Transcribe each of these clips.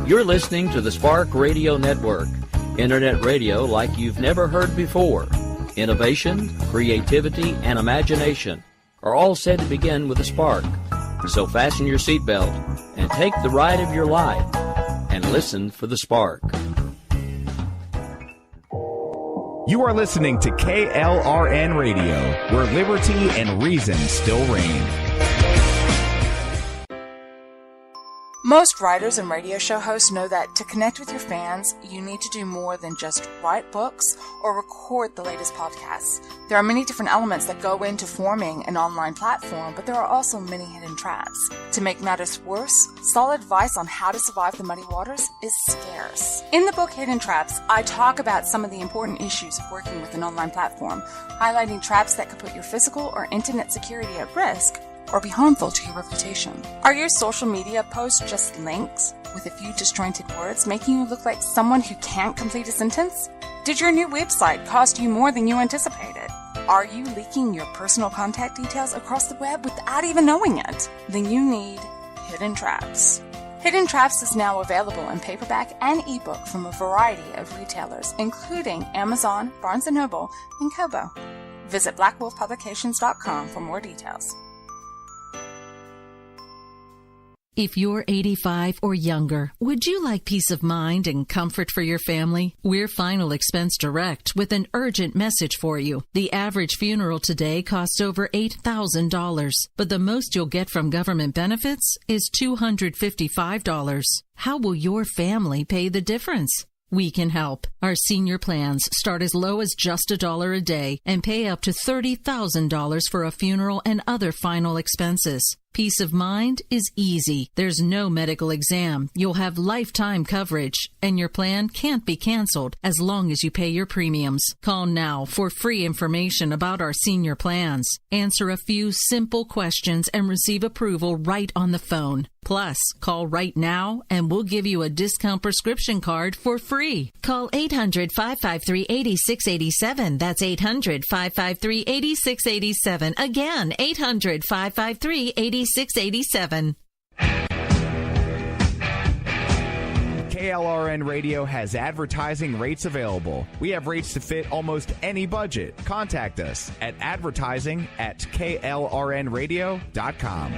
You're listening to the Spark Radio Network, Internet radio like you've never heard before. Innovation, creativity, and imagination are all said to begin with a spark. So fasten your seatbelt and take the ride of your life and listen for the spark. You are listening to KLRN Radio, where liberty and reason still reign. Most writers and radio show hosts know that to connect with your fans, you need to do more than just write books or record the latest podcasts. There are many different elements that go into forming an online platform, but there are also many hidden traps. To make matters worse, solid advice on how to survive the muddy waters is scarce. In the book Hidden Traps, I talk about some of the important issues of working with an online platform, highlighting traps that could put your physical or internet security at risk or be harmful to your reputation. Are your social media posts just links with a few disjointed words, making you look like someone who can't complete a sentence? Did your new website cost you more than you anticipated? Are you leaking your personal contact details across the web without even knowing it? Then you need Hidden Traps. Hidden Traps is now available in paperback and ebook from a variety of retailers, including Amazon, Barnes & Noble, and Kobo. Visit blackwolfpublications.com for more details. If you're 85 or younger, would you like peace of mind and comfort for your family? We're Final Expense Direct with an urgent message for you. The average funeral today costs over $8,000, but the most you'll get from government benefits is $255. How will your family pay the difference? We can help. Our senior plans start as low as just $1 a day and pay up to $30,000 for a funeral and other final expenses. Peace of mind is easy. There's no medical exam. You'll have lifetime coverage, and your plan can't be canceled as long as you pay your premiums. Call now for free information about our senior plans. Answer a few simple questions and receive approval right on the phone. Plus, call right now and we'll give you a discount prescription card for free. Call 800-553-8687. That's 800-553-8687. Again, 800-553-8687. 687. KLRN Radio has advertising rates available. We have rates to fit almost any budget. Contact us at advertising@klrnradio.com.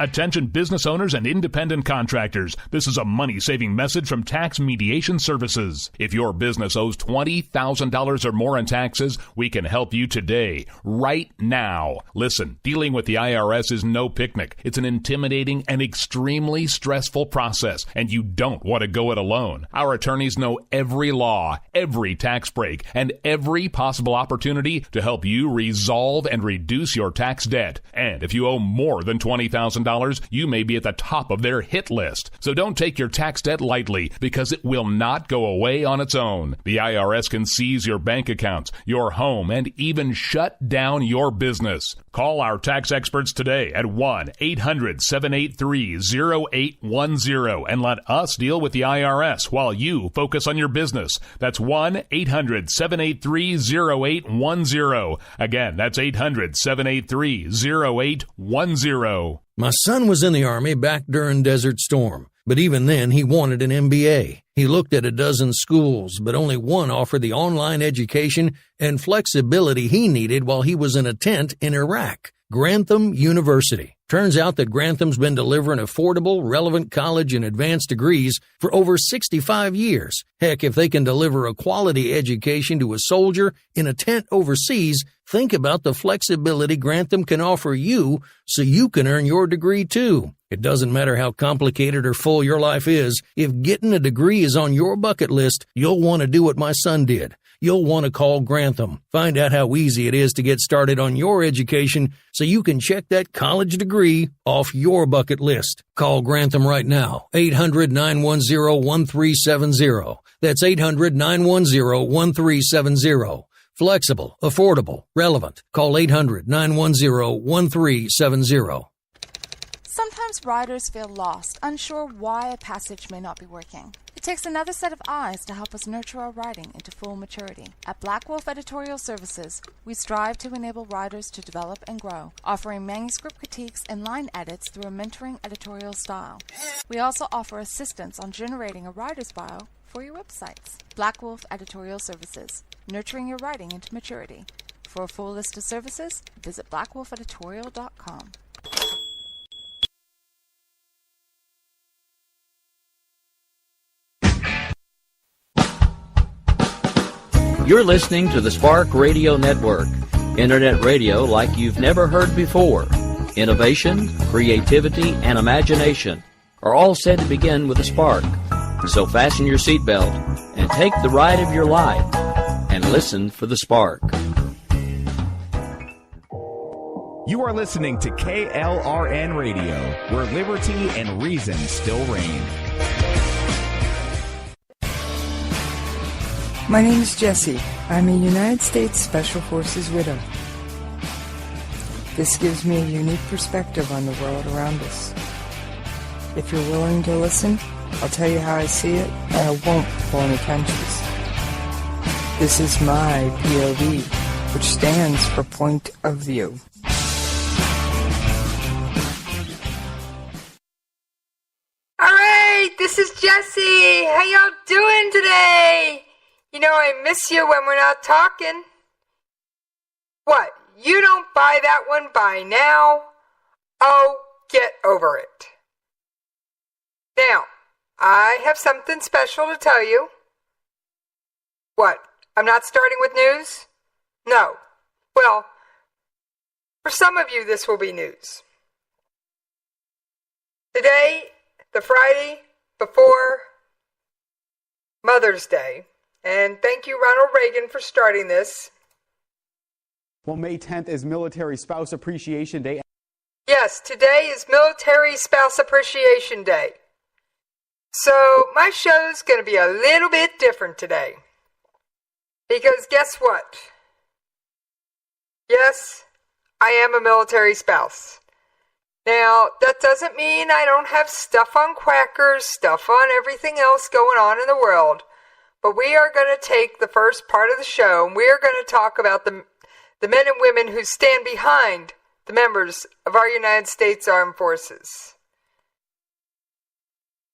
Attention business owners and independent contractors. This is a money-saving message from Tax Mediation Services. If your business owes $20,000 or more in taxes, we can help you today, right now. Listen, dealing with the IRS is no picnic. It's an intimidating and extremely stressful process, and you don't want to go it alone. Our attorneys know every law, every tax break, and every possible opportunity to help you resolve and reduce your tax debt. And if you owe more than $20,000, you may be at the top of their hit list. So don't take your tax debt lightly, because it will not go away on its own. The IRS can seize your bank accounts, your home, and even shut down your business. Call our tax experts today at 1-800-783-0810 and let us deal with the IRS while you focus on your business. That's 1-800-783-0810. Again, that's 800-783-0810. My son was in the Army back during Desert Storm, but even then he wanted an MBA. He looked at a dozen schools, but only one offered the online education and flexibility he needed while he was in a tent in Iraq. Grantham University. Turns out that Grantham's been delivering affordable, relevant college and advanced degrees for over 65 years. Heck, if they can deliver a quality education to a soldier in a tent overseas, think about the flexibility Grantham can offer you so you can earn your degree too. It doesn't matter how complicated or full your life is. If getting a degree is on your bucket list, you'll want to do what my son did. You'll want to call Grantham. Find out how easy it is to get started on your education so you can check that college degree off your bucket list. Call Grantham right now, 800-910-1370. That's 800-910-1370. Flexible, affordable, relevant. Call 800-910-1370. Sometimes riders feel lost, unsure why a passage may not be working. It takes another set of eyes to help us nurture our writing into full maturity. At Black Wolf Editorial Services, we strive to enable writers to develop and grow, offering manuscript critiques and line edits through a mentoring editorial style. We also offer assistance on generating a writer's bio for your websites. Black Wolf Editorial Services, nurturing your writing into maturity. For a full list of services, visit blackwolfeditorial.com. You're listening to the Spark Radio Network, internet radio like you've never heard before. Innovation, creativity, and imagination are all said to begin with a spark. So fasten your seatbelt and take the ride of your life and listen for the spark. You are listening to KLRN Radio, where liberty and reason still reign. My name is Jessie. I'm a United States Special Forces widow. This gives me a unique perspective on the world around us. If you're willing to listen, I'll tell you how I see it, and I won't pull any punches. This is my POV, which stands for Point of View. Alright, this is Jessie. How y'all doing today? You know I miss you when we're not talking. What, you don't buy that one by now? Oh, get over it. Now, I have something special to tell you. What, I'm not starting with news? No. Well, for some of you this will be news. Today, the Friday before Mother's Day, and thank you, Ronald Reagan, for starting this. Well, May 10th is Military Spouse Appreciation Day. Yes, today is Military Spouse Appreciation Day. So, my show's going to be a little bit different today. Because guess what? Yes, I am a military spouse. Now, that doesn't mean I don't have stuff on Quackers, stuff on everything else going on in the world. But we are going to take the first part of the show, and we are going to talk about the men and women who stand behind the members of our United States Armed Forces.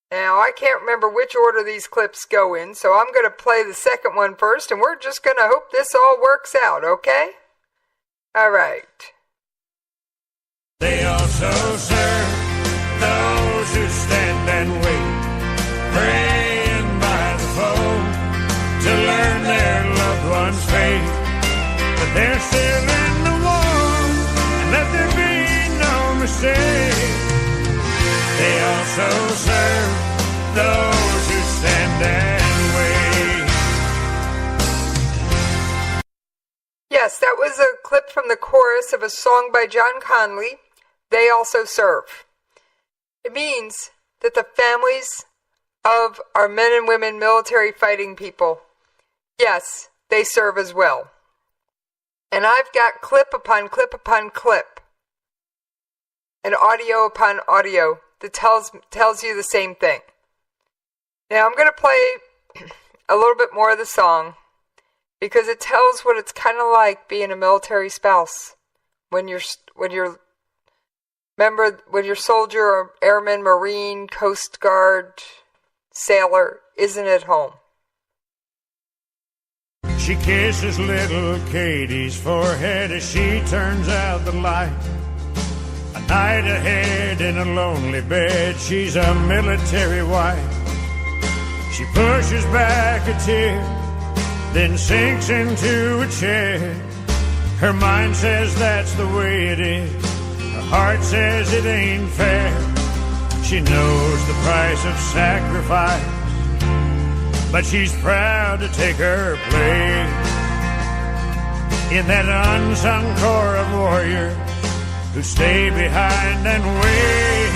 Now, I can't remember which order these clips go in, so I'm going to play the second one first, and we're just going to hope this all works out, okay? All right. They also serve those who stand and wait, praying by the foe to learn their loved one's fate. But they're still in the war, and let there be no mistake. They also serve those who stand and wait. Yes, that was a clip from the chorus of a song by John Conley, They Also Serve. It means that the families of our men and women military fighting people, yes, they serve as well. And I've got clip upon clip upon clip, and audio upon audio that tells you the same thing. Now I'm going to play a little bit more of the song because it tells what it's kind of like being a military spouse when you're soldier or airman, Marine, Coast Guard, sailor isn't at home. She kisses little Katie's forehead as she turns out the light. A night ahead in a lonely bed, she's a military wife. She pushes back a tear, then sinks into a chair. Her mind says that's the way it is. Her heart says it ain't fair. She knows the price of sacrifice, but she's proud to take her place in that unsung corps of warriors who stay behind and wait.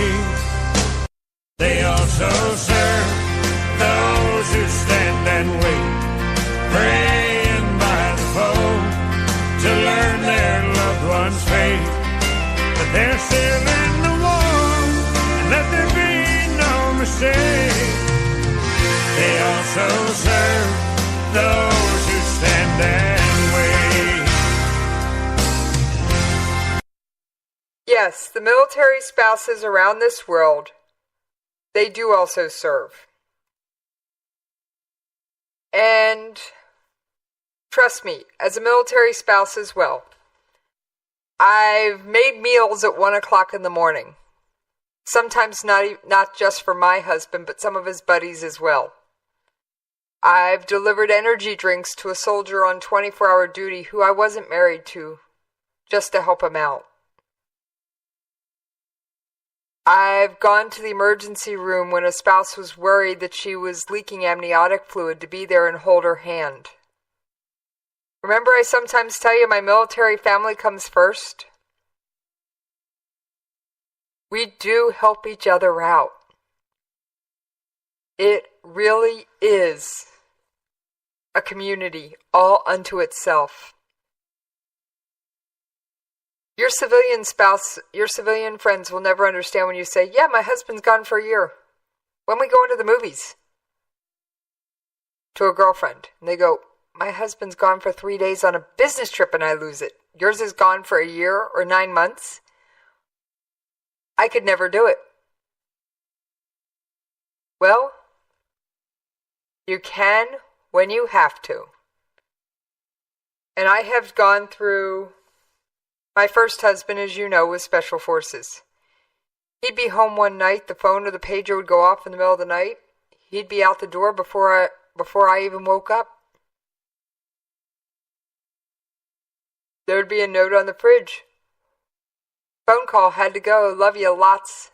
They also serve those who stand and wait, praying by the foe to learn their loved one's fate. But they're still in the war, and let there be no mistake. They they also serve those who stand and wait. Yes, the military spouses around this world, they do also serve. And trust me, as a military spouse as well, I've made meals at 1 o'clock in the morning. Sometimes not just for my husband, but some of his buddies as well. I've delivered energy drinks to a soldier on 24-hour duty who I wasn't married to, just to help him out. I've gone to the emergency room when a spouse was worried that she was leaking amniotic fluid to be there and hold her hand. Remember, I sometimes tell you my military family comes first? We do help each other out. It really is a community all unto itself. Your civilian spouse, your civilian friends will never understand when you say, yeah, my husband's gone for a year. When we go into the movies? To a girlfriend. And they go, my husband's gone for 3 days on a business trip and I lose it. Yours is gone for a year or 9 months? I could never do it. Well, you can when you have to. And I have gone through... My first husband, as you know, was Special Forces. He'd be home one night, the phone or the pager would go off in the middle of the night. He'd be out the door before I even woke up. There would be a note on the fridge. Phone call, had to go, love you lots.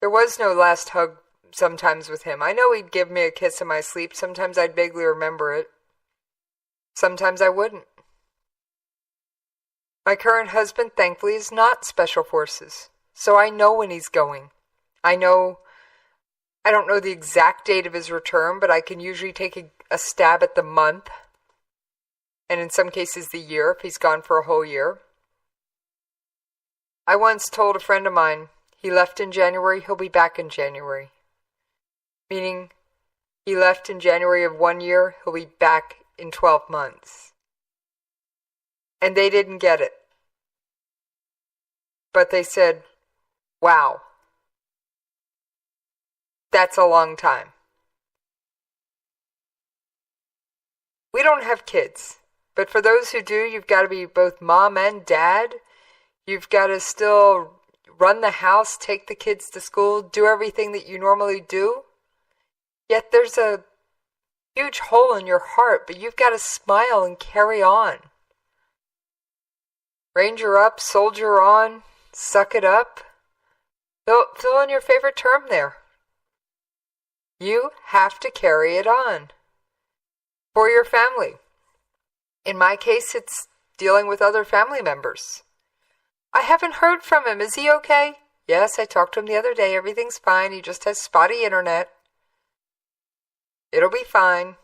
There was no last hug sometimes with him. I know he'd give me a kiss in my sleep. Sometimes I'd vaguely remember it. Sometimes I wouldn't. My current husband, thankfully, is not Special Forces, so I know when he's going. I don't know the exact date of his return, but I can usually take a stab at the month, and in some cases the year, if he's gone for a whole year. I once told a friend of mine, he left in January, he'll be back in January. Meaning, he left in January of 1 year, he'll be back in 12 months. And they didn't get it. But they said, wow, that's a long time. We don't have kids, but for those who do, you've got to be both mom and dad. You've got to still run the house, take the kids to school, do everything that you normally do. Yet there's a huge hole in your heart, but you've got to smile and carry on. Ranger up, soldier on, suck it up. Fill in your favorite term there. You have to carry it on. For your family. In my case, it's dealing with other family members. I haven't heard from him. Is he okay? Yes, I talked to him the other day. Everything's fine. He just has spotty internet. It'll be fine.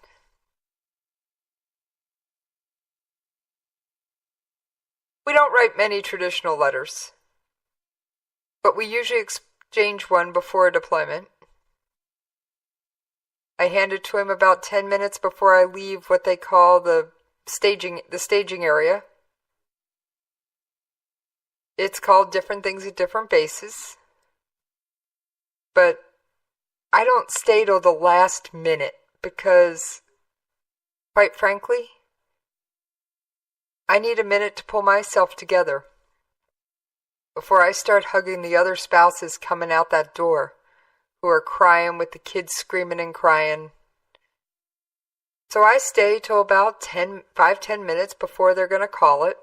We don't write many traditional letters, but we usually exchange one before a deployment. I hand it to him about 10 minutes before I leave what they call the staging area. It's called different things at different bases, but I don't stay till the last minute because, quite frankly, I need a minute to pull myself together before I start hugging the other spouses coming out that door who are crying with the kids screaming and crying. So I stay till about 10 minutes before they're going to call it.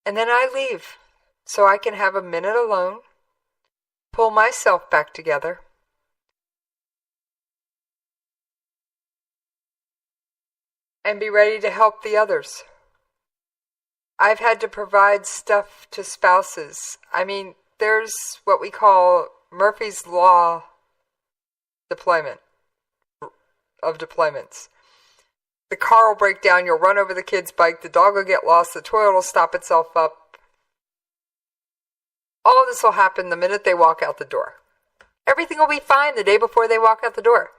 And then I leave so I can have a minute alone, pull myself back together, and be ready to help the others. I've had to provide stuff to spouses. I mean, there's what we call Murphy's Law deployments. The car will break down, you'll run over the kid's bike, the dog will get lost, the toilet will stop itself up. All this will happen the minute they walk out the door. Everything will be fine the day before they walk out the door.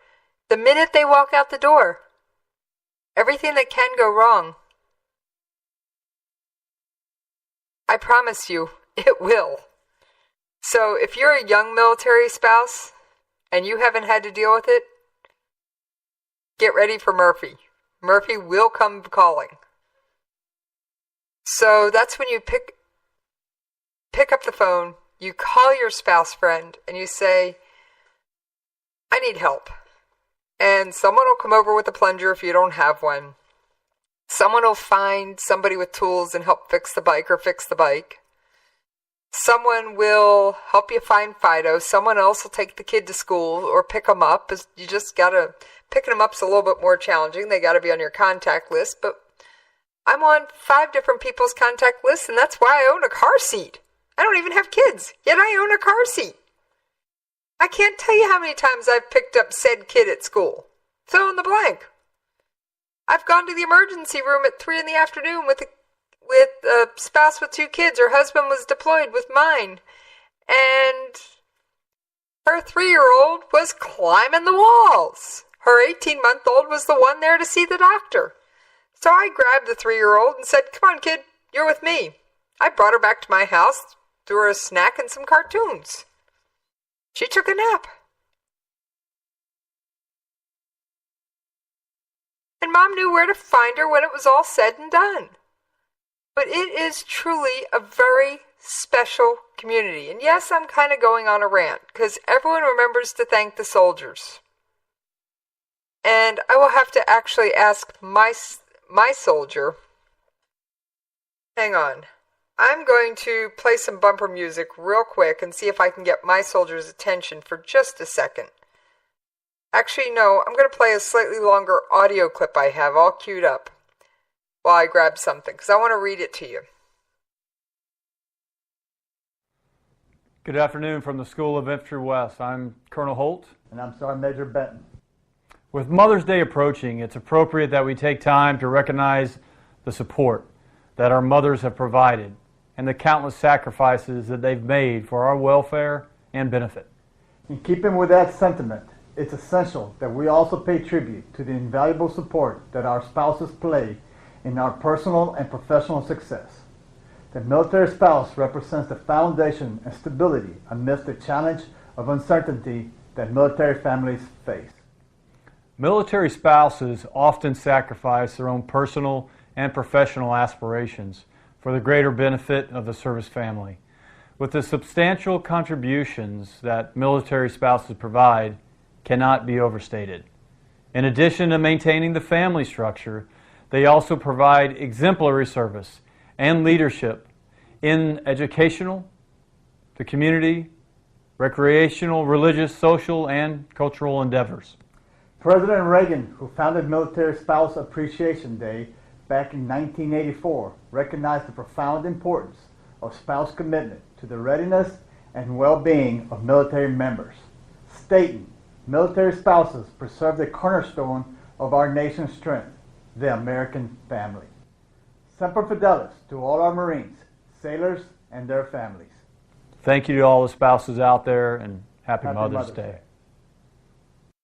The minute they walk out the door, everything that can go wrong, I promise you, it will. So if you're a young military spouse and you haven't had to deal with it, get ready for Murphy. Murphy will come calling. So that's when you pick up the phone, you call your spouse friend, and you say, I need help. And someone will come over with a plunger if you don't have one. Someone will find somebody with tools and help fix the bike or fix the bike. Someone will help you find Fido. Someone else will take the kid to school or pick them up. You just gotta, picking them up's a little bit more challenging. They gotta be on your contact list, but I'm on 5 different people's contact lists, and that's why I own a car seat. I don't even have kids, yet I own a car seat. I can't tell you how many times I've picked up said kid at school. Fill in the blank. I've gone to the emergency room at 3 in the afternoon with a spouse with 2 kids. Her husband was deployed with mine, and her 3-year-old was climbing the walls. Her 18-month-old was the one there to see the doctor. So I grabbed the 3-year-old and said, come on, kid, you're with me. I brought her back to my house, threw her a snack and some cartoons. She took a nap. And Mom knew where to find her when it was all said and done. But it is truly a very special community. And yes, I'm kind of going on a rant, because everyone remembers to thank the soldiers. And I will have to actually ask my soldier. Hang on. I'm going to play some bumper music real quick and see if I can get my soldier's attention for just a second. Actually, no, I'm going to play a slightly longer audio clip I have all queued up while I grab something, because I want to read it to you. Good afternoon from the School of Infantry West. I'm Colonel Holt. And I'm Sergeant Major Benton. With Mother's Day approaching, it's appropriate that we take time to recognize the support that our mothers have provided and the countless sacrifices that they've made for our welfare and benefit. In keeping with that sentiment, it's essential that we also pay tribute to the invaluable support that our spouses play in our personal and professional success. The military spouse represents the foundation and stability amidst the challenge of uncertainty that military families face. Military spouses often sacrifice their own personal and professional aspirations for the greater benefit of the service family. With the substantial contributions that military spouses provide cannot be overstated. In addition to maintaining the family structure, they also provide exemplary service and leadership in educational, the community, recreational, religious, social, and cultural endeavors. President Reagan, who founded Military Spouse Appreciation Day back in 1984, recognized the profound importance of spouse commitment to the readiness and well-being of military members, stating, military spouses preserve the cornerstone of our nation's strength, the American family. Semper Fidelis to all our Marines, sailors, and their families. Thank you to all the spouses out there, and happy Mother's Day.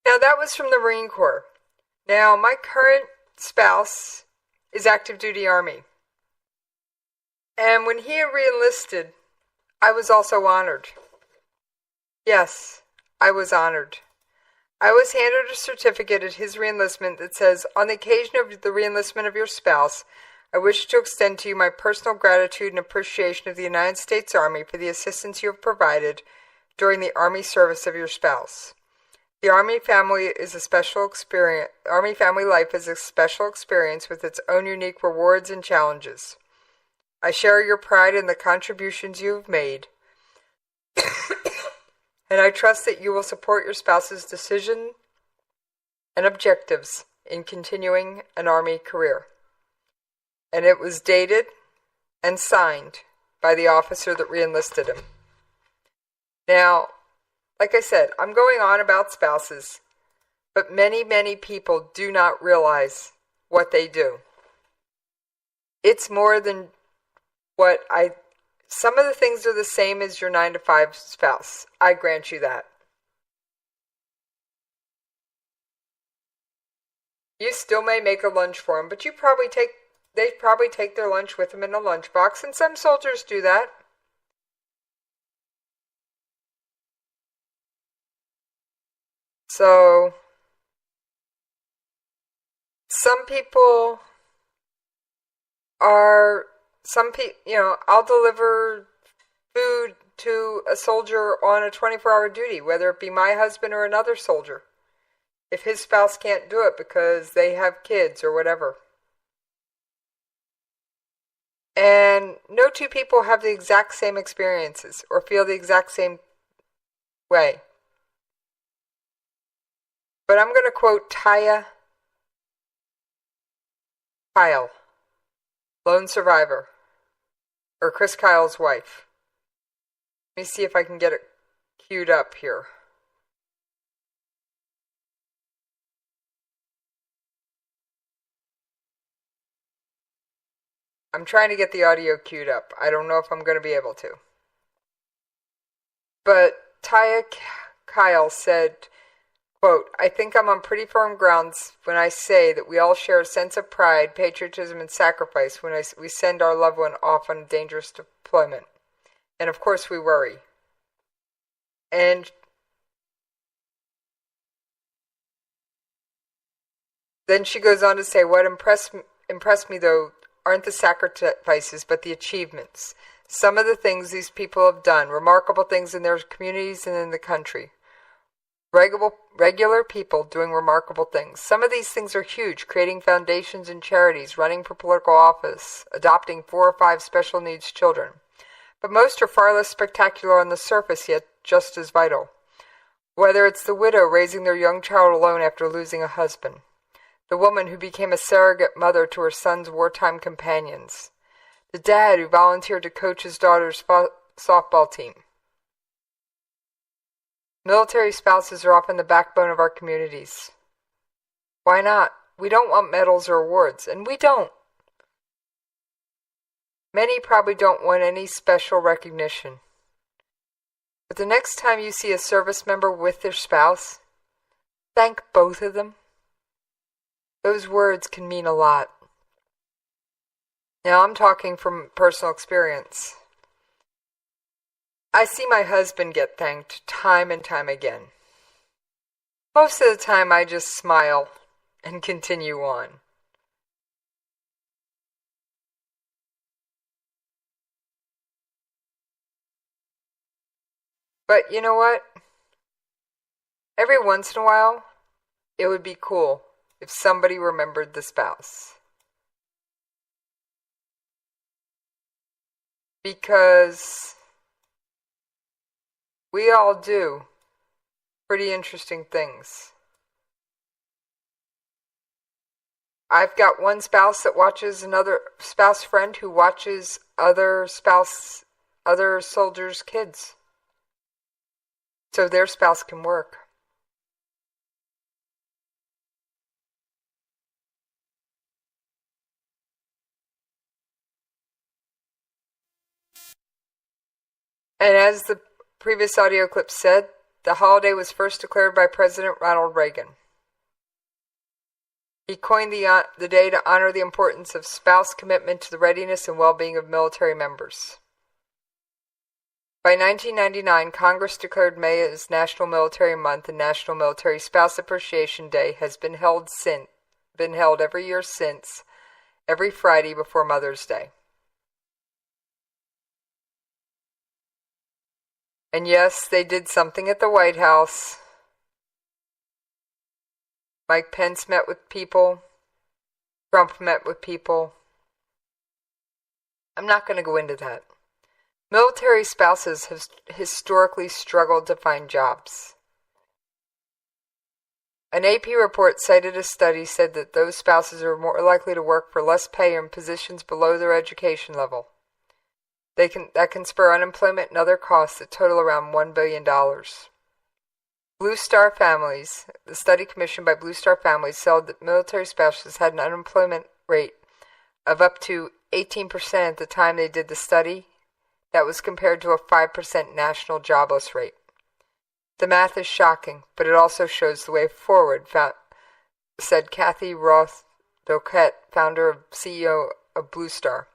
Now that was from the Marine Corps. Now my current spouse is active duty Army. And when he re-enlisted, I was also honored. Yes, I was honored. I was handed a certificate at his re-enlistment that says, on the occasion of the re-enlistment of your spouse, I wish to extend to you my personal gratitude and appreciation of the United States Army for the assistance you have provided during the Army service of your spouse. The Army family is a special experience. Army family life is a special experience with its own unique rewards and challenges. I share your pride in the contributions you have made, and I trust that you will support your spouse's decision and objectives in continuing an Army career. And it was dated and signed by the officer that re-enlisted him. Now, like I said, I'm going on about spouses, but many, many people do not realize what they do. It's more than what I some of the things are the same as your 9-to-5 spouse. I grant you that. You still may make a lunch for them, but they probably take their lunch with them in a lunchbox, and some soldiers do that. So, I'll deliver food to a soldier on a 24-hour duty, whether it be my husband or another soldier, if his spouse can't do it because they have kids or whatever. And no two people have the exact same experiences or feel the exact same way. But I'm going to quote Taya Kyle, lone survivor, or Chris Kyle's wife. Let me see if I can get it queued up here. I'm trying to get the audio queued up. I don't know if I'm going to be able to. But Taya Kyle said, quote, "I think I'm on pretty firm grounds when I say that we all share a sense of pride, patriotism, and sacrifice when we send our loved one off on a dangerous deployment. And of course we worry." And then she goes on to say, "What impressed me though aren't the sacrifices, but the achievements. Some of the things these people have done, remarkable things in their communities and in the country. Regular people doing remarkable things. Some of these things are huge, creating foundations and charities, running for political office, adopting 4 or 5 special needs children. But most are far less spectacular on the surface, yet just as vital. Whether it's the widow raising their young child alone after losing a husband, the woman who became a surrogate mother to her son's wartime companions, the dad who volunteered to coach his daughter's softball team. Military spouses are often the backbone of our communities. Why not? We don't want medals or awards, and we don't. Many probably don't want any special recognition. But the next time you see a service member with their spouse, thank both of them. Those words can mean a lot. Now I'm talking from personal experience. I see my husband get thanked time and time again. Most of the time I just smile and continue on. But you know what? Every once in a while, it would be cool if somebody remembered the spouse. Because we all do pretty interesting things. I've got one spouse that watches another spouse friend who watches other soldiers' kids, so their spouse can work. And as the previous audio clip said, the holiday was first declared by President Ronald Reagan. He coined the day to honor the importance of spouse commitment to the readiness and well-being of military members. By 1999, Congress declared May as National Military Month, and National Military Spouse Appreciation Day has been held every year since, every Friday before Mother's Day. And yes, they did something at the White House. Mike Pence met with people. Trump met with people. I'm not going to go into that. Military spouses have historically struggled to find jobs. An AP report cited a study said that those spouses are more likely to work for less pay in positions below their education level. That can spur unemployment and other costs that total around $1 billion. Blue Star Families, the study commissioned by Blue Star Families, said that military spouses had an unemployment rate of up to 18% at the time they did the study, That was compared to a 5% national jobless rate. The math is shocking, but it also shows the way forward, said Kathy Roth-Doquette, founder and CEO of Blue Star.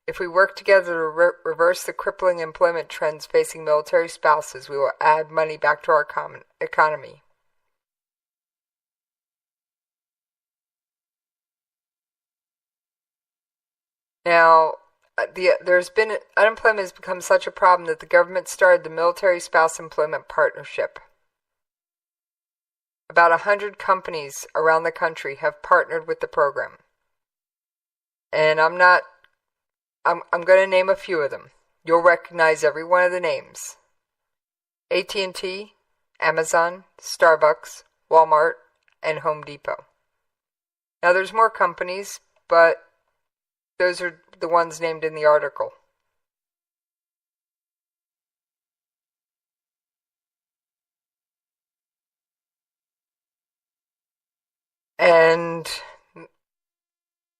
If we work together to reverse the crippling employment trends facing military spouses, we will add money back to our economy. Now, unemployment has become such a problem that the government started the Military Spouse Employment Partnership. About 100 companies around the country have partnered with the program. And I'm going to name a few of them. You'll recognize every one of the names. AT&T, Amazon, Starbucks, Walmart, and Home Depot. Now there's more companies, but those are the ones named in the article. And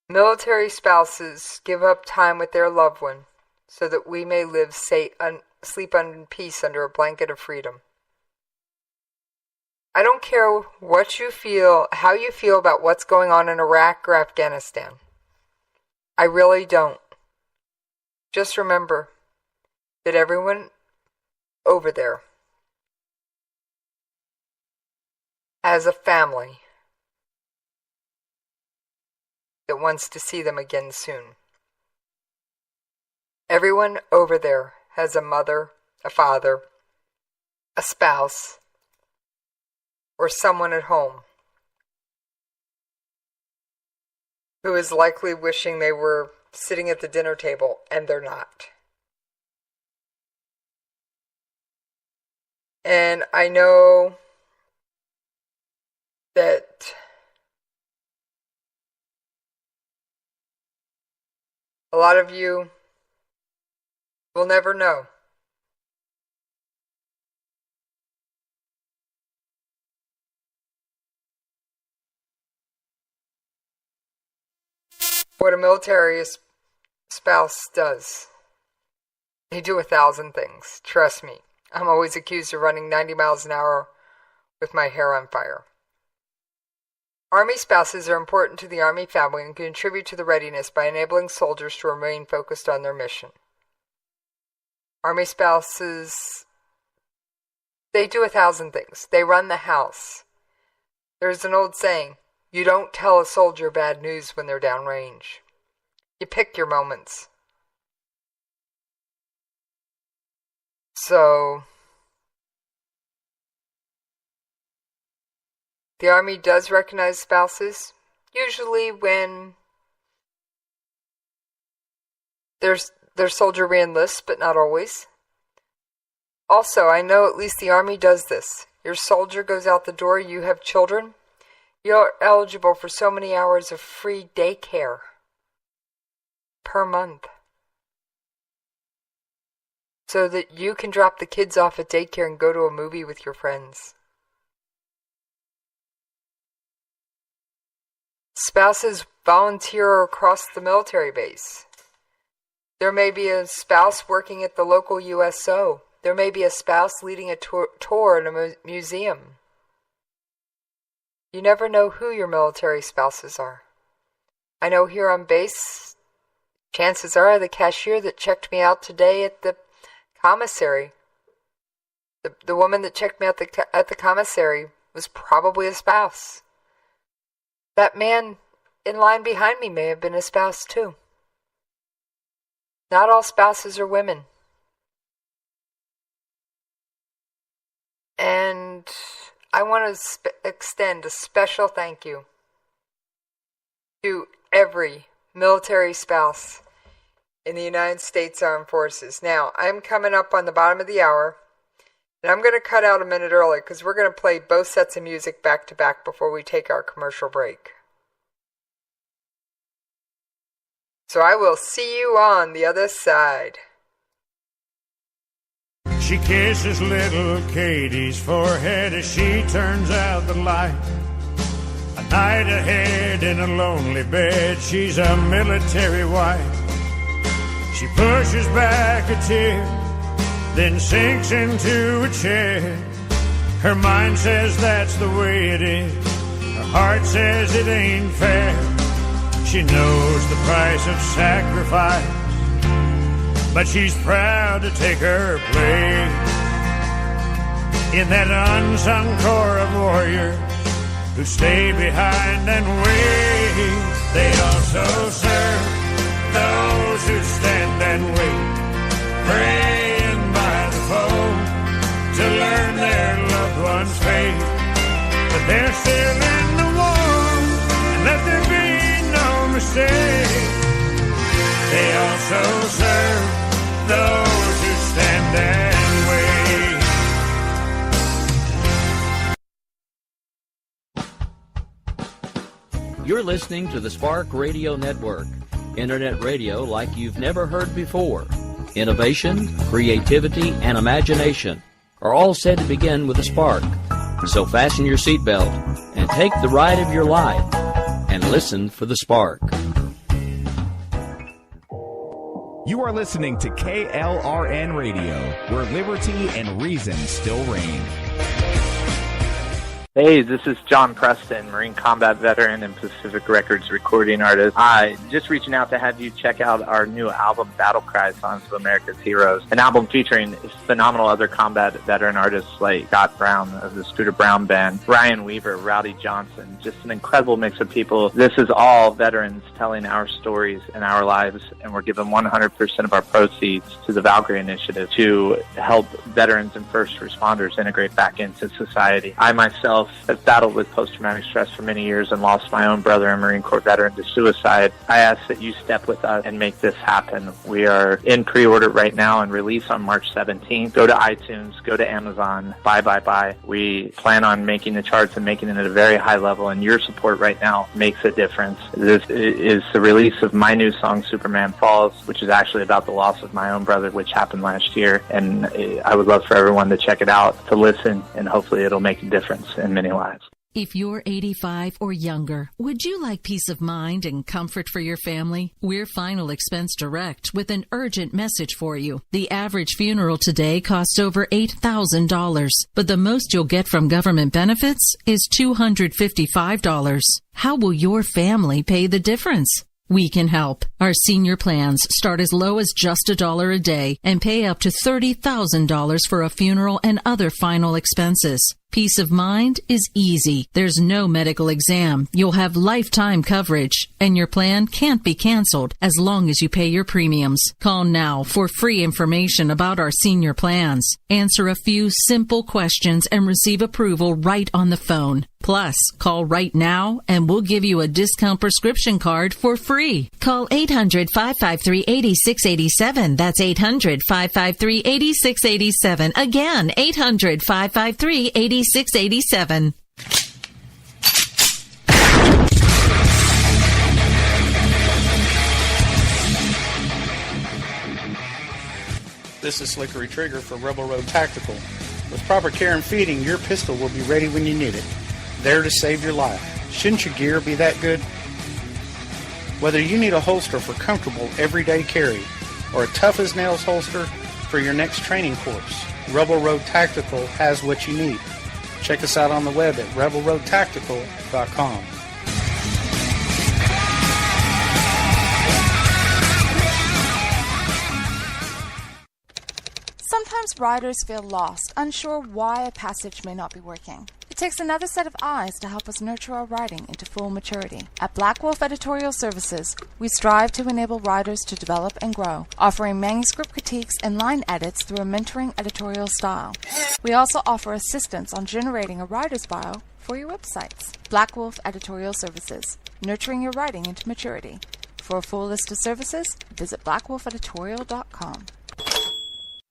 military spouses give up time with their loved one so that we may sleep in peace under a blanket of freedom. I don't care what you feel, how you feel about what's going on in Iraq or Afghanistan. I really don't. Just remember that everyone over there has a family that wants to see them again soon. Everyone over there has a mother, a father, a spouse, or someone at home who is likely wishing they were sitting at the dinner table, and they're not. And I know that a lot of you will never know. What a military spouse does. They do 1,000 things. Trust me. I'm always accused of running 90 miles an hour with my hair on fire. Army spouses are important to the Army family and contribute to the readiness by enabling soldiers to remain focused on their mission. Army spouses, they do 1,000 things. They run the house. There's an old saying, you don't tell a soldier bad news when they're downrange. You pick your moments. So, the Army does recognize spouses, usually when their soldier re-enlists, but not always. Also, I know at least the Army does this. Your soldier goes out the door, you have children, you're eligible for so many hours of free daycare per month, so that you can drop the kids off at daycare and go to a movie with your friends. Spouses volunteer across the military base. There may be a spouse working at the local USO. There may be a spouse leading a tour in a museum. You never know who your military spouses are. I know here on base, chances are the cashier that checked me out today at the commissary, the woman that checked me out at the commissary was probably a spouse. That man in line behind me may have been a spouse too. Not all spouses are women. And I want to extend a special thank you to every military spouse in the United States Armed Forces. Now, I'm coming up on the bottom of the hour, and I'm going to cut out a minute early because we're going to play both sets of music back to back before we take our commercial break. So I will see you on the other side. She kisses little Katie's forehead as she turns out the light. A night ahead in a lonely bed, she's a military wife. She pushes back a tear, then sinks into a chair. Her mind says that's the way it is. Her heart says it ain't fair. She knows the price of sacrifice, but she's proud to take her place in that unsung corps of warriors who stay behind and wait. They also serve those who stand and wait, praying by the phone to learn their loved one's fate. But they're still in the war, and let there be no mistake. They also serve those who stand and wait. You're listening to the Spark Radio Network, Internet radio like you've never heard before. Innovation, creativity, and imagination are all said to begin with a spark. So fasten your seatbelt and take the ride of your life and listen for the spark. You are listening to KLRN Radio, where liberty and reason still reign. Hey, this is John Preston, Marine combat veteran and Pacific Records recording artist. Just reaching out to have you check out our new album, Battle Cry, Songs of America's Heroes, an album featuring phenomenal other combat veteran artists like Scott Brown of the Scooter Brown Band, Ryan Weaver, Rowdy Johnson, just an incredible mix of people. This is all veterans telling our stories and our lives, and we're giving 100% of our proceeds to the Valkyrie Initiative to help veterans and first responders integrate back into society. I myself have battled with post-traumatic stress for many years and lost my own brother, a Marine Corps veteran, to suicide. I ask that you step with us and make this happen. We are in pre-order right now and release on March 17th. Go to iTunes, go to Amazon, buy. We plan on making the charts and making it at a very high level, and your support right now makes a difference. This is the release of my new song, Superman Falls, which is actually about the loss of my own brother, which happened last year, and I would love for everyone to check it out, to listen, and hopefully it'll make a difference in many lives. If you're 85 or younger, would you like peace of mind and comfort for your family? We're Final Expense Direct with an urgent message for you. The average funeral today costs over $8,000, but the most you'll get from government benefits is $255. How will your family pay the difference? We can help. Our senior plans start as low as just $1 a day and pay up to $30,000 for a funeral and other final expenses. Peace of mind is easy. There's no medical exam. You'll have lifetime coverage, and your plan can't be canceled as long as you pay your premiums. Call now for free information about our senior plans. Answer a few simple questions and receive approval right on the phone. Plus, call right now and we'll give you a discount prescription card for free. Call 800-553-8687. That's 800-553-8687. Again, 800-553-8687. This is Slickery Trigger for Rebel Road Tactical. With proper care and feeding, your pistol will be ready when you need it. There to save your life. Shouldn't your gear be that good? Whether you need a holster for comfortable everyday carry or a tough-as-nails holster for your next training course, Rebel Road Tactical has what you need. Check us out on the web at rebelroadtactical.com. Sometimes riders feel lost, unsure why a passage may not be working. It takes another set of eyes to help us nurture our writing into full maturity. At Black Wolf Editorial Services, we strive to enable writers to develop and grow, offering manuscript critiques and line edits through a mentoring editorial style. We also offer assistance on generating a writer's bio for your websites. Black Wolf Editorial Services, nurturing your writing into maturity. For a full list of services, visit blackwolfeditorial.com.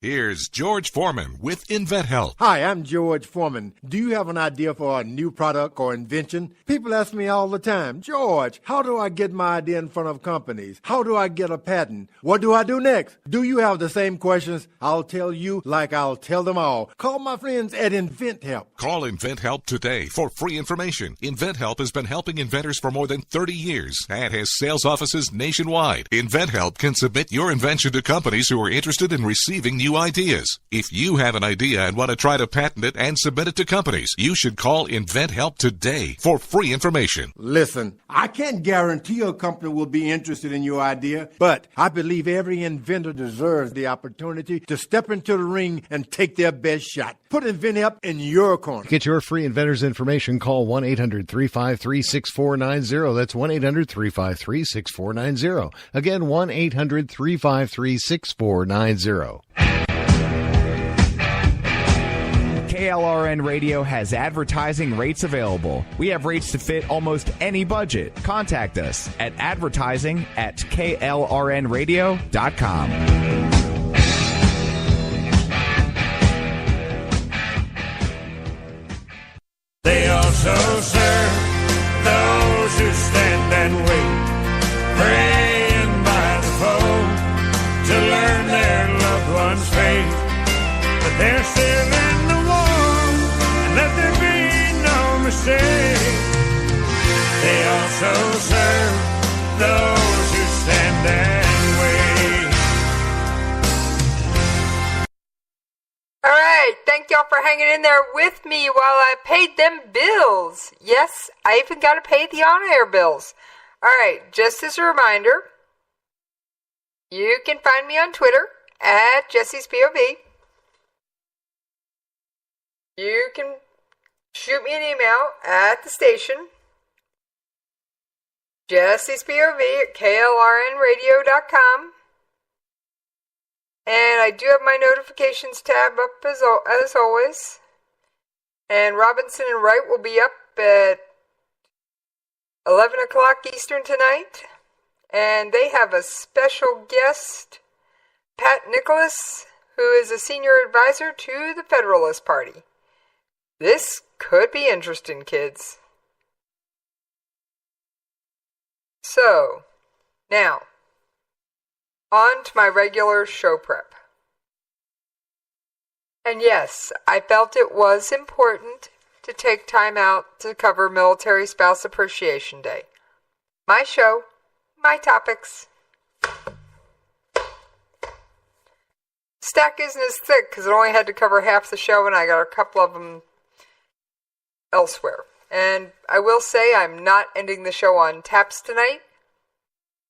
Here's George Foreman with InventHelp. Hi, I'm George Foreman. Do you have an idea for a new product or invention? People ask me all the time, George, how do I get my idea in front of companies? How do I get a patent? What do I do next? Do you have the same questions? I'll tell you like I'll tell them all. Call my friends at InventHelp. Call InventHelp today for free information. InventHelp has been helping inventors for more than 30 years and has sales offices nationwide. InventHelp can submit your invention to companies who are interested in receiving new ideas. If you have an idea and want to try to patent it and submit it to companies, you should call InventHelp today for free information. Listen, I can't guarantee a company will be interested in your idea, but I believe every inventor deserves the opportunity to step into the ring and take their best shot. Put InventHelp in your corner. To get your free inventor's information, call 1-800-353-6490. That's 1-800-353-6490. Again, 1-800-353-6490. KLRN Radio has advertising rates available. We have rates to fit almost any budget. Contact us at advertising@klrnradio.com. They also serve those who stand and wait, praying by the phone to learn their loved one's fate. But they're still in the war, and let there be no mistake. They also serve those who stand and wait. All right, thank y'all for hanging in there with me while I paid them bills. Yes, I even got to pay the on-air bills. All right, just as a reminder, you can find me on Twitter at Jesse's POV. You can shoot me an email at the station, jessespov@klrnradio.com. And I do have my notifications tab up as always. And Robinson and Wright will be up at 11 o'clock Eastern tonight. And they have a special guest, Pat Nicholas, who is a senior advisor to the Federalist Party. This could be interesting, kids. So, now, on to my regular show prep. And yes, I felt it was important to take time out to cover Military Spouse Appreciation Day. My show, my topics. Stack isn't as thick because it only had to cover half the show and I got a couple of them elsewhere. And I will say I'm not ending the show on taps tonight,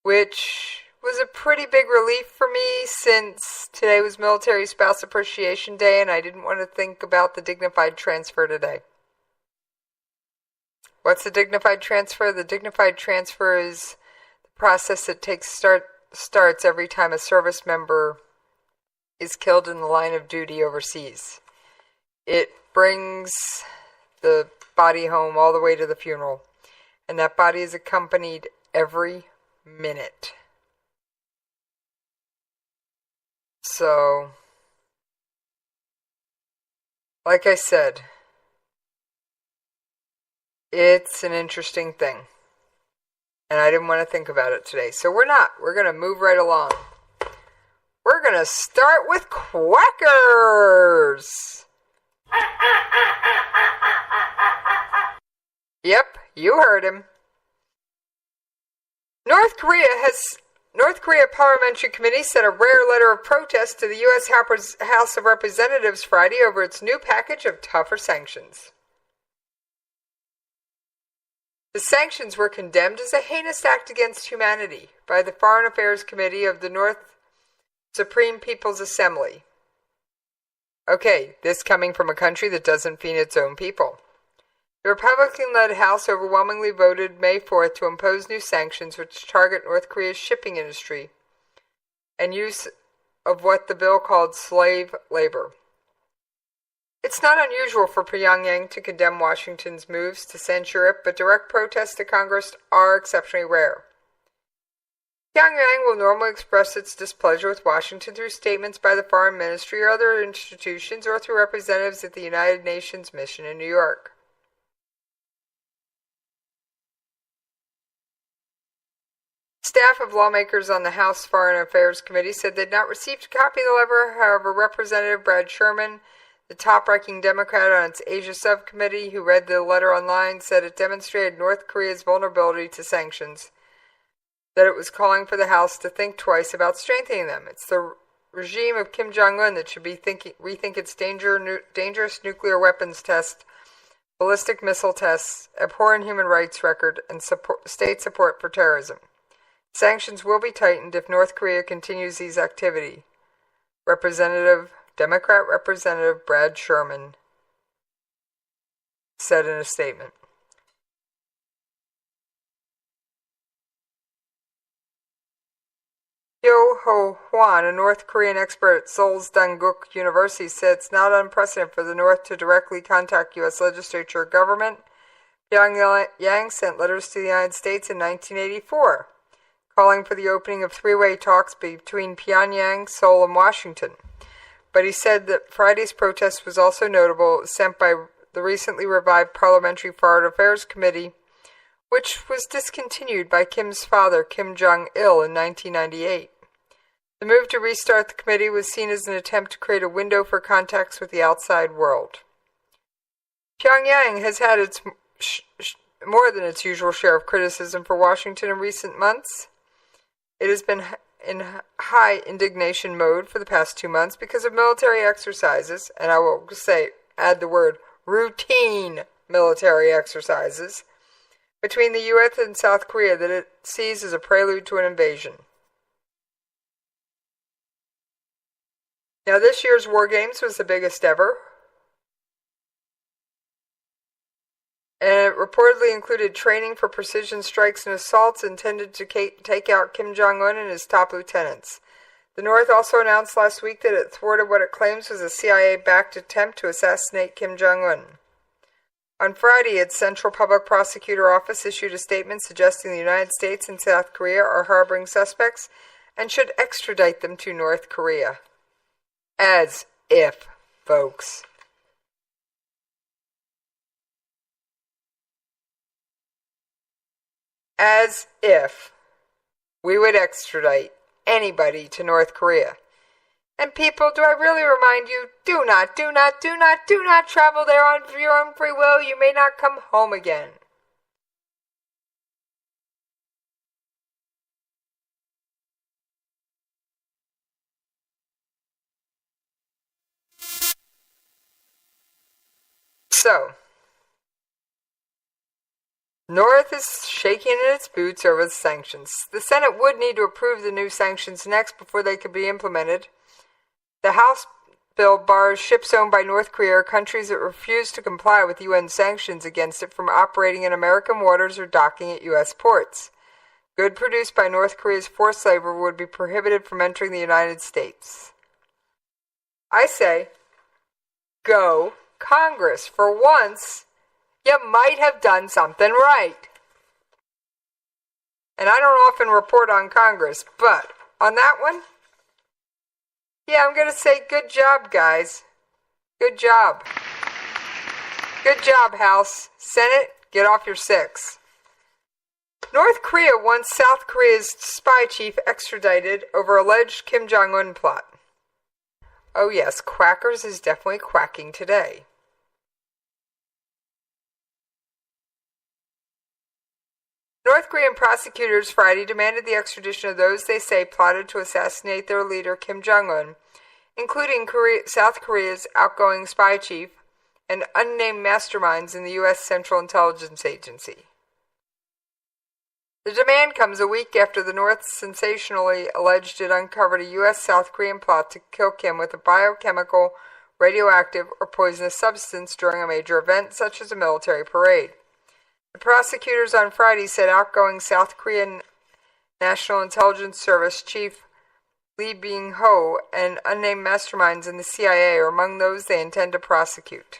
which was a pretty big relief for me since today was Military Spouse Appreciation Day and I didn't want to think about the dignified transfer today. What's the dignified transfer? The dignified transfer is the process that starts every time a service member is killed in the line of duty overseas. It brings the body home all the way to the funeral, and that body is accompanied every minute. So, like I said, it's an interesting thing. And I didn't want to think about it today. So we're not. We're going to move right along. We're going to start with quackers. Yep, you heard him. North Korea Parliamentary Committee sent a rare letter of protest to the U.S. House of Representatives Friday over its new package of tougher sanctions. The sanctions were condemned as a heinous act against humanity by the Foreign Affairs Committee of the North Supreme People's Assembly. Okay, this coming from a country that doesn't feed its own people. The Republican-led House overwhelmingly voted May 4th to impose new sanctions which target North Korea's shipping industry and use of what the bill called slave labor. It's not unusual for Pyongyang to condemn Washington's moves to censure it, but direct protests to Congress are exceptionally rare. Pyongyang will normally express its displeasure with Washington through statements by the Foreign Ministry or other institutions or through representatives at the United Nations mission in New York. Staff of lawmakers on the House Foreign Affairs Committee said they'd not received a copy of the letter. However, Representative Brad Sherman, the top-ranking Democrat on its Asia subcommittee, who read the letter online, said it demonstrated North Korea's vulnerability to sanctions, that it was calling for the House to think twice about strengthening them. It's the regime of Kim Jong-un that should be rethink its dangerous nuclear weapons test, ballistic missile tests, abhorrent human rights record, and state support for terrorism. Sanctions will be tightened if North Korea continues these activities. Democrat Representative Brad Sherman said in a statement. Yo Ho Hwan, a North Korean expert at Seoul's Dankook University, said it's not unprecedented for the North to directly contact U.S. legislature or government. Pyongyang sent letters to the United States in 1984. Calling for the opening of three-way talks between Pyongyang, Seoul, and Washington. But he said that Friday's protest was also notable. It was sent by the recently revived Parliamentary Foreign Affairs Committee, which was discontinued by Kim's father, Kim Jong-il, in 1998. The move to restart the committee was seen as an attempt to create a window for contacts with the outside world. Pyongyang has had its more than its usual share of criticism for Washington in recent months. It has been in high indignation mode for the past 2 months because of military exercises, and I will add the word routine military exercises, between the U.S. and South Korea that it sees as a prelude to an invasion. Now, this year's War Games was the biggest ever, and it reportedly included training for precision strikes and assaults intended to take out Kim Jong-un and his top lieutenants. The North also announced last week that it thwarted what it claims was a CIA-backed attempt to assassinate Kim Jong-un. On Friday, its Central Public Prosecutor Office issued a statement suggesting the United States and South Korea are harboring suspects and should extradite them to North Korea. As if, folks. As if we would extradite anybody to North Korea. And people, do I really remind you, do not travel there on your own free will. You may not come home again. So, North is shaking in its boots over the sanctions. The Senate would need to approve the new sanctions next before they could be implemented. The House bill bars ships owned by North Korea or countries that refuse to comply with UN sanctions against it from operating in American waters or docking at U.S. ports. Goods produced by North Korea's forced labor would be prohibited from entering the United States. I say, go Congress. For once, you might have done something right. And I don't often report on Congress, but on that one, yeah, I'm going to say good job, guys. Good job. Good job, House. Senate, get off your six. North Korea wants South Korea's spy chief extradited over alleged Kim Jong-un plot. Oh yes, Quackers is definitely quacking today. North Korean prosecutors Friday demanded the extradition of those they say plotted to assassinate their leader Kim Jong-un, including South Korea's outgoing spy chief and unnamed masterminds in the U.S. Central Intelligence Agency. The demand comes a week after the North sensationally alleged it uncovered a U.S.-South Korean plot to kill Kim with a biochemical, radioactive, or poisonous substance during a major event such as a military parade. The prosecutors on Friday said outgoing South Korean National Intelligence Service Chief Lee Byung-ho and unnamed masterminds in the CIA are among those they intend to prosecute.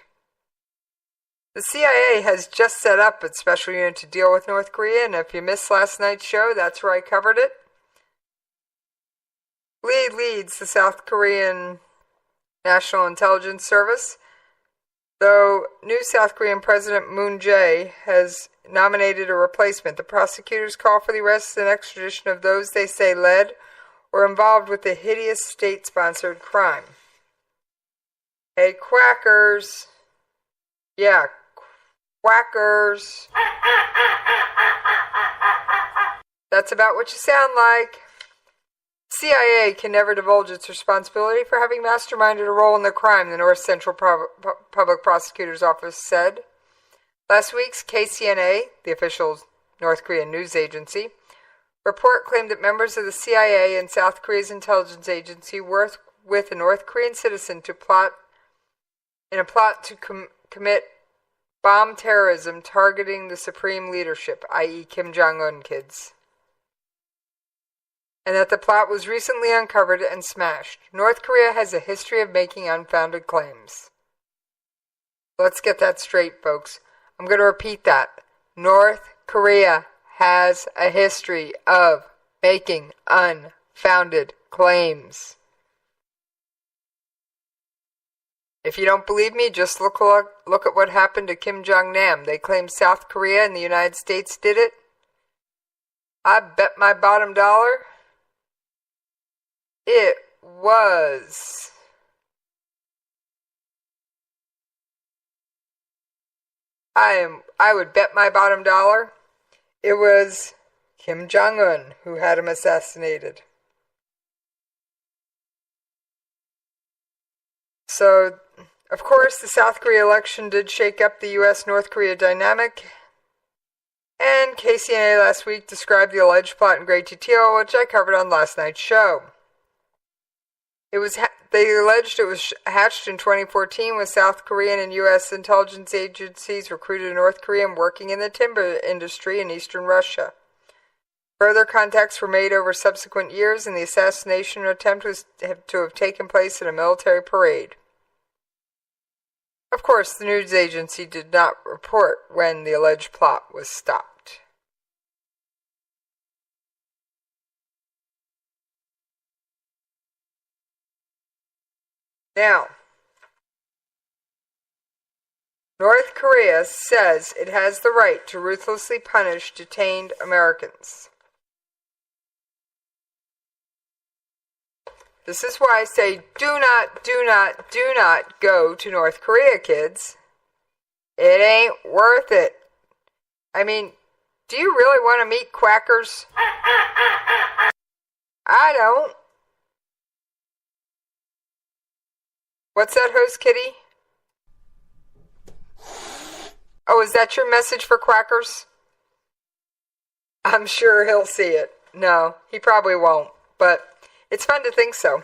The CIA has just set up its special unit to deal with North Korea, and if you missed last night's show, that's where I covered it. Lee leads the South Korean National Intelligence Service, though new South Korean President Moon Jae has nominated a replacement. The prosecutors call for the arrest and extradition of those they say led or involved with the hideous state-sponsored crime. Hey, quackers. Yeah, quackers. That's about what you sound like. CIA can never divulge its responsibility for having masterminded a role in the crime, the North Central Public Prosecutor's Office said. Last week's KCNA, the official North Korean news agency, report claimed that members of the CIA and South Korea's intelligence agency worked with a North Korean citizen to plot to commit bomb terrorism targeting the supreme leadership, i.e. Kim Jong-un kids. And that the plot was recently uncovered and smashed. North Korea has a history of making unfounded claims. Let's get that straight, folks. I'm going to repeat that. North Korea has a history of making unfounded claims. If you don't believe me, just look at what happened to Kim Jong-nam. They claim South Korea and the United States did it. I bet my bottom dollar it was I would bet my bottom dollar it was Kim Jong-un who had him assassinated. So, of course, the South Korea election did shake up the U.S.-North Korea dynamic, and KCNA last week described the alleged plot in great detail, which I covered on last night's show. They alleged it was hatched in 2014 with South Korean and U.S. intelligence agencies recruited a North Korean working in the timber industry in eastern Russia. Further contacts were made over subsequent years, and the assassination attempt was to have taken place at a military parade. Of course, the news agency did not report when the alleged plot was stopped. Now, North Korea says it has the right to ruthlessly punish detained Americans. This is why I say do not go to North Korea, kids. It ain't worth it. I mean, do you really want to meet quackers? I don't. What's that, Host Kitty? Oh, is that your message for quackers? I'm sure he'll see it. No, he probably won't, but it's fun to think so.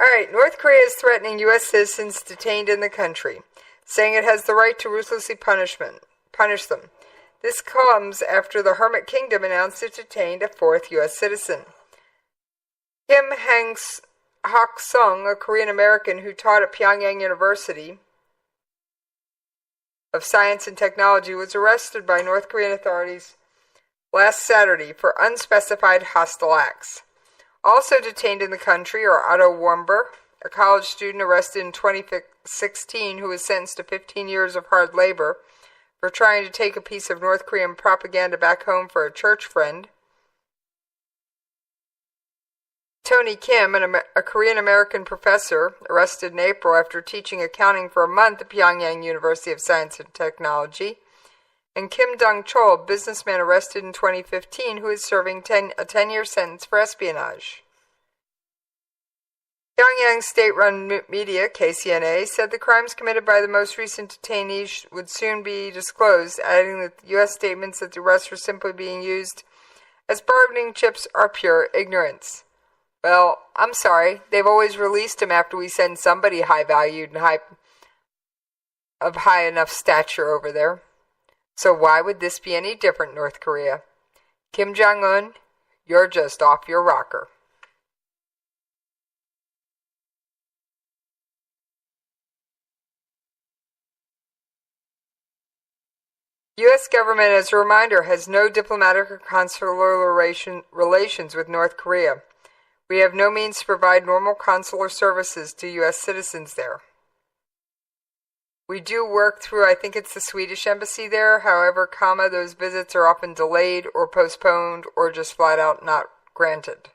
Alright, North Korea is threatening U.S. citizens detained in the country, saying it has the right to ruthlessly punish them. This comes after the Hermit Kingdom announced it detained a fourth U.S. citizen. Kim Hak-sung, a Korean-American who taught at Pyongyang University of Science and Technology, was arrested by North Korean authorities last Saturday for unspecified hostile acts. Also detained in the country are Otto Warmber, a college student arrested in 2016 who was sentenced to 15 years of hard labor for trying to take a piece of North Korean propaganda back home for a church friend. Tony Kim, a Korean-American professor, arrested in April after teaching accounting for a month at Pyongyang University of Science and Technology. And Kim Dong-chol, a businessman arrested in 2015 who is serving a 10-year sentence for espionage. Pyongyang state-run media, KCNA, said the crimes committed by the most recent detainees would soon be disclosed, adding that the U.S. statements that the arrests were simply being used as bargaining chips are pure ignorance. Well, I'm sorry, they've always released him after we send somebody high-valued and of high enough stature over there. So why would this be any different, North Korea? Kim Jong-un, you're just off your rocker. U.S. government, as a reminder, has no diplomatic or consular relations with North Korea, We have no means to provide normal consular services to U.S. citizens there. We do work through, I think it's the Swedish embassy there. However, those visits are often delayed or postponed or just flat out not granted.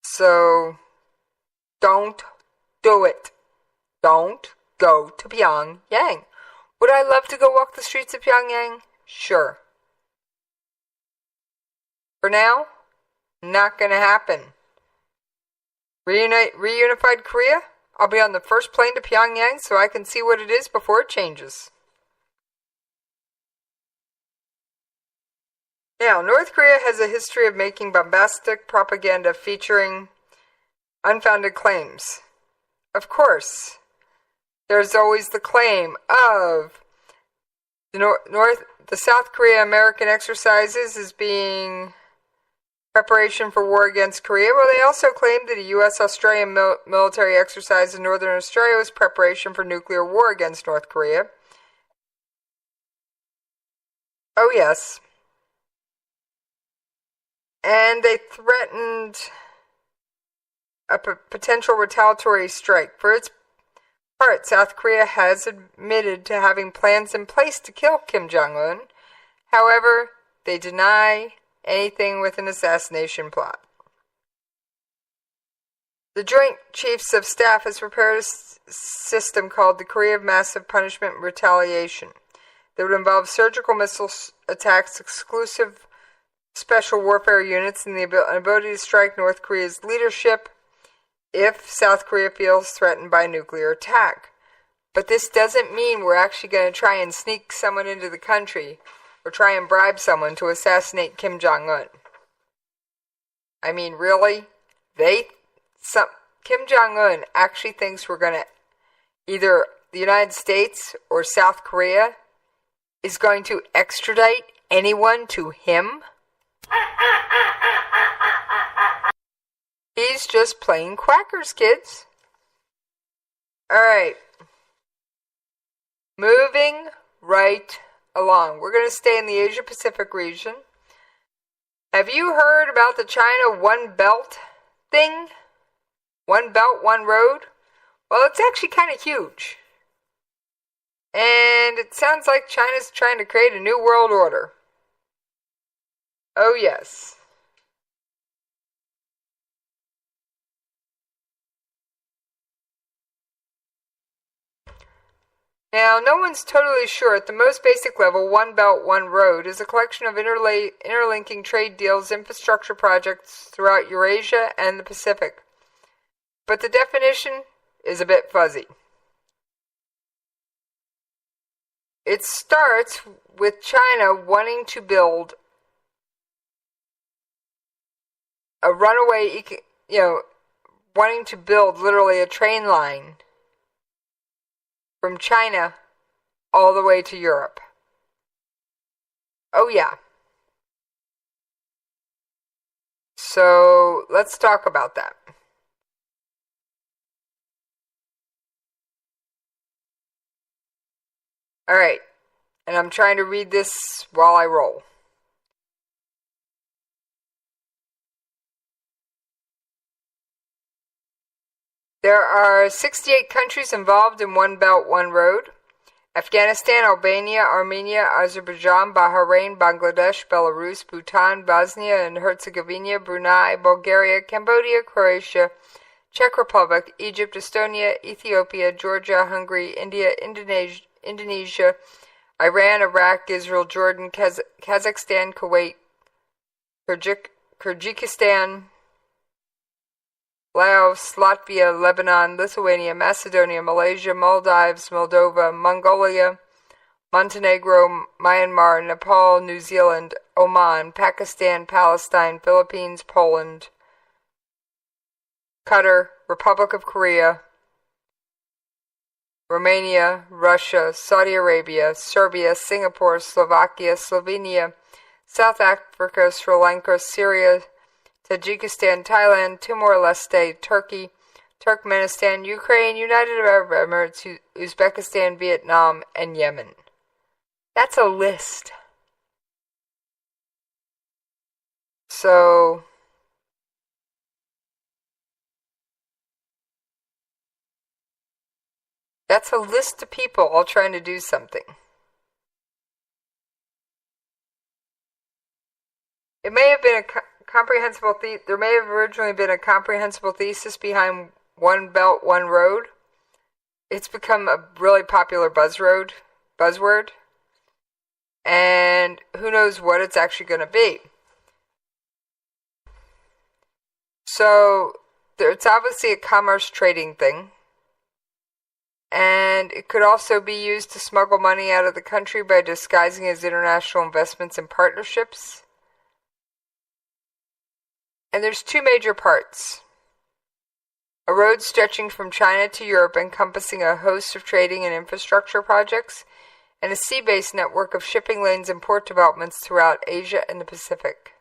So, don't do it. Don't go to Pyongyang. Would I love to go walk the streets of Pyongyang? Sure. For now, not going to happen. Reunified Korea? I'll be on the first plane to Pyongyang so I can see what it is before it changes. Now, North Korea has a history of making bombastic propaganda featuring unfounded claims. Of course, there's always the claim of the South Korea American exercises as being preparation for war against Korea. Well, they also claimed that a U.S.-Australian military exercise in Northern Australia was preparation for nuclear war against North Korea. Oh, yes. And they threatened a potential retaliatory strike. For its part, South Korea has admitted to having plans in place to kill Kim Jong-un. However, they deny anything with an assassination plot. The Joint Chiefs of Staff has prepared a system called the Korea of Massive Punishment and Retaliation that would involve surgical missile attacks, exclusive special warfare units, and the ability to strike North Korea's leadership if South Korea feels threatened by nuclear attack. But this doesn't mean we're actually going to try and sneak someone into the country or try and bribe someone to assassinate Kim Jong-un. I mean, really? Kim Jong-un actually thinks we're going to, either the United States or South Korea is going to extradite anyone to him? He's just playing quackers, kids. Alright. Moving right along. We're going to stay in the Asia-Pacific region. Have you heard about the China One Belt thing? One Belt, One Road? Well, it's actually kind of huge. And it sounds like China's trying to create a new world order. Oh, yes. Now, no one's totally sure. At the most basic level, One Belt, One Road is a collection of interlinking trade deals, infrastructure projects throughout Eurasia and the Pacific. But the definition is a bit fuzzy. It starts with China wanting to build a runaway, wanting to build literally a train line from China all the way to Europe. Oh, yeah. So, let's talk about that. Alright, and I'm trying to read this while I roll. There are 68 countries involved in One Belt, One Road. Afghanistan, Albania, Armenia, Azerbaijan, Bahrain, Bangladesh, Belarus, Bhutan, Bosnia and Herzegovina, Brunei, Bulgaria, Cambodia, Croatia, Czech Republic, Egypt, Estonia, Ethiopia, Georgia, Hungary, India, Indonesia, Iran, Iraq, Israel, Jordan, Kazakhstan, Kuwait, Kyrgyzstan, Laos, Latvia, Lebanon, Lithuania, Macedonia, Malaysia, Maldives, Moldova, Mongolia, Montenegro, Myanmar, Nepal, New Zealand, Oman, Pakistan, Palestine, Philippines, Poland, Qatar, Republic of Korea, Romania, Russia, Saudi Arabia, Serbia, Singapore, Slovakia, Slovenia, South Africa, Sri Lanka, Syria, Tajikistan, Thailand, Timor-Leste, Turkey, Turkmenistan, Ukraine, United Arab Emirates, Uzbekistan, Vietnam, and Yemen. That's a list. So that's a list of people all trying to do something. It may have been a comprehensible there may have originally been a comprehensible thesis behind One Belt, One Road. It's become a really popular buzzword, and who knows what it's actually going to be. So it's obviously a commerce trading thing, and it could also be used to smuggle money out of the country by disguising as international investments and partnerships. And there's two major parts. A road stretching from China to Europe encompassing a host of trading and infrastructure projects, and a sea-based network of shipping lanes and port developments throughout Asia and the Pacific.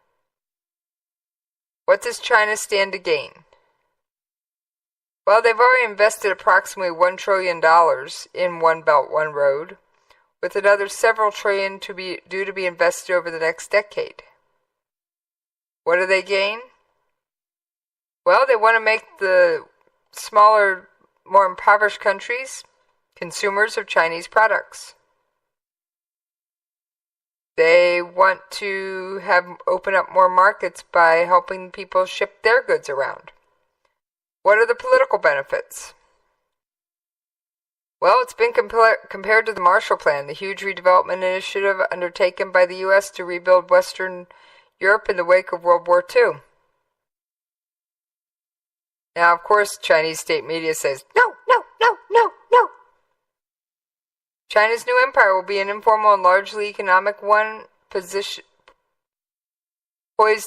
What does China stand to gain? Well, they've already invested approximately $1 trillion in One Belt, One Road, with another several trillion due to be invested over the next decade. What do they gain? Well, they want to make the smaller, more impoverished countries consumers of Chinese products. They want to open up more markets by helping people ship their goods around. What are the political benefits? Well, it's been compared to the Marshall Plan, the huge redevelopment initiative undertaken by the U.S. to rebuild Western Europe in the wake of World War II. Now, of course, Chinese state media says, no, no, no, no, no. China's new empire will be an informal and largely economic one, poised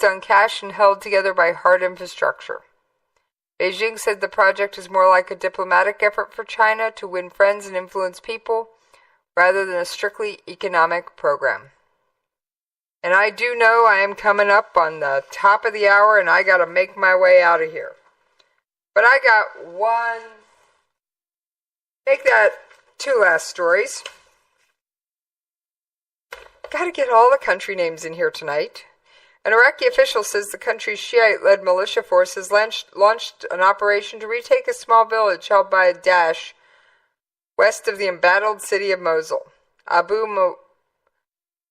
on cash and held together by hard infrastructure. Beijing said the project is more like a diplomatic effort for China to win friends and influence people, rather than a strictly economic program. And I do know I am coming up on the top of the hour, and I got to make my way out of here. But I got two last stories. Got to get all the country names in here tonight. An Iraqi official says the country's Shiite-led militia forces launched an operation to retake a small village held by Daesh west of the embattled city of Mosul. Abu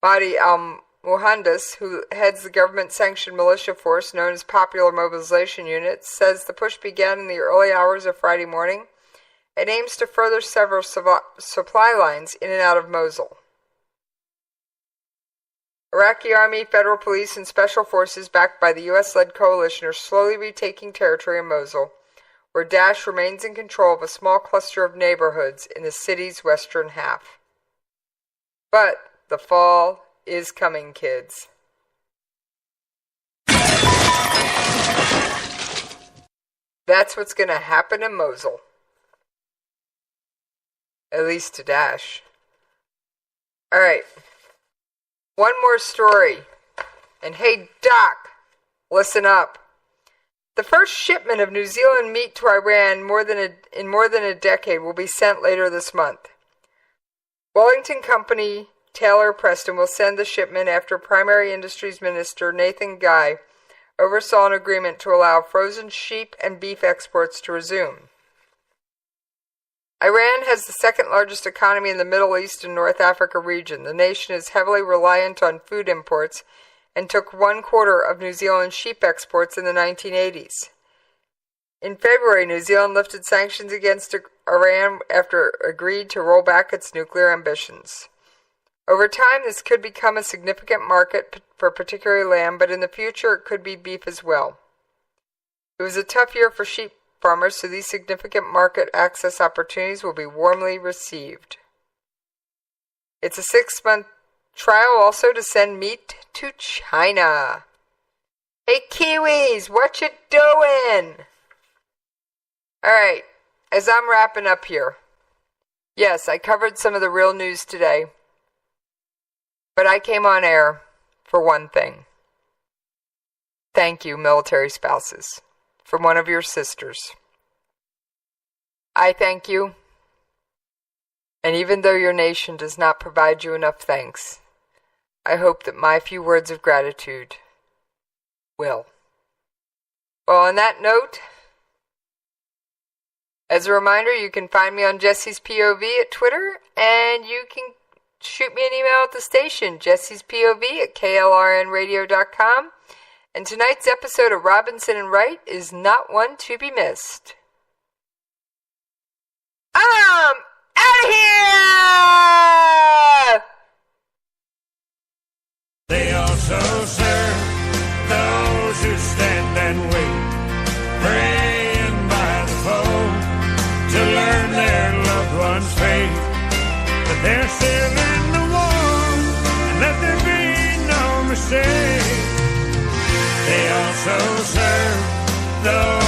Mahdi al-Muhandis, who heads the government-sanctioned militia force known as Popular Mobilization Unit, says the push began in the early hours of Friday morning and aims to further several supply lines in and out of Mosul. Iraqi Army, Federal Police, and Special Forces backed by the U.S.-led coalition are slowly retaking territory in Mosul, where Daesh remains in control of a small cluster of neighborhoods in the city's western half. But the fall is coming, kids. That's what's going to happen in Mosul. At least to Daesh. Alright. One more story. And hey, Doc, listen up. The first shipment of New Zealand meat to Iran in more than a decade will be sent later this month. Wellington Company Taylor Preston will send the shipment after Primary Industries Minister Nathan Guy oversaw an agreement to allow frozen sheep and beef exports to resume. Iran has the second largest economy in the Middle East and North Africa region. The nation is heavily reliant on food imports and took 1/4 of New Zealand's sheep exports in the 1980s. In February, New Zealand lifted sanctions against Iran after it agreed to roll back its nuclear ambitions. Over time, this could become a significant market for particularly lamb, but in the future it could be beef as well. It was a tough year for sheep farmers, so these significant market access opportunities will be warmly received. It's a 6-month trial also to send meat to China. Hey Kiwis, what you doing? Alright, as I'm wrapping up here. Yes, I covered some of the real news today. But I came on air for one thing. Thank you, military spouses, from one of your sisters. I thank you. And even though your nation does not provide you enough thanks, I hope that my few words of gratitude will. Well, on that note, as a reminder, you can find me on Jesse's POV at Twitter, and you can shoot me an email at the station, jessespov@klrnradio.com. And tonight's episode of Robinson and Wright is not one to be missed. I'm out of here! They also serve those who stand and wait, praying by the phone to learn their loved one's fate. But they're still in the war, and let there be no mistake. They also serve those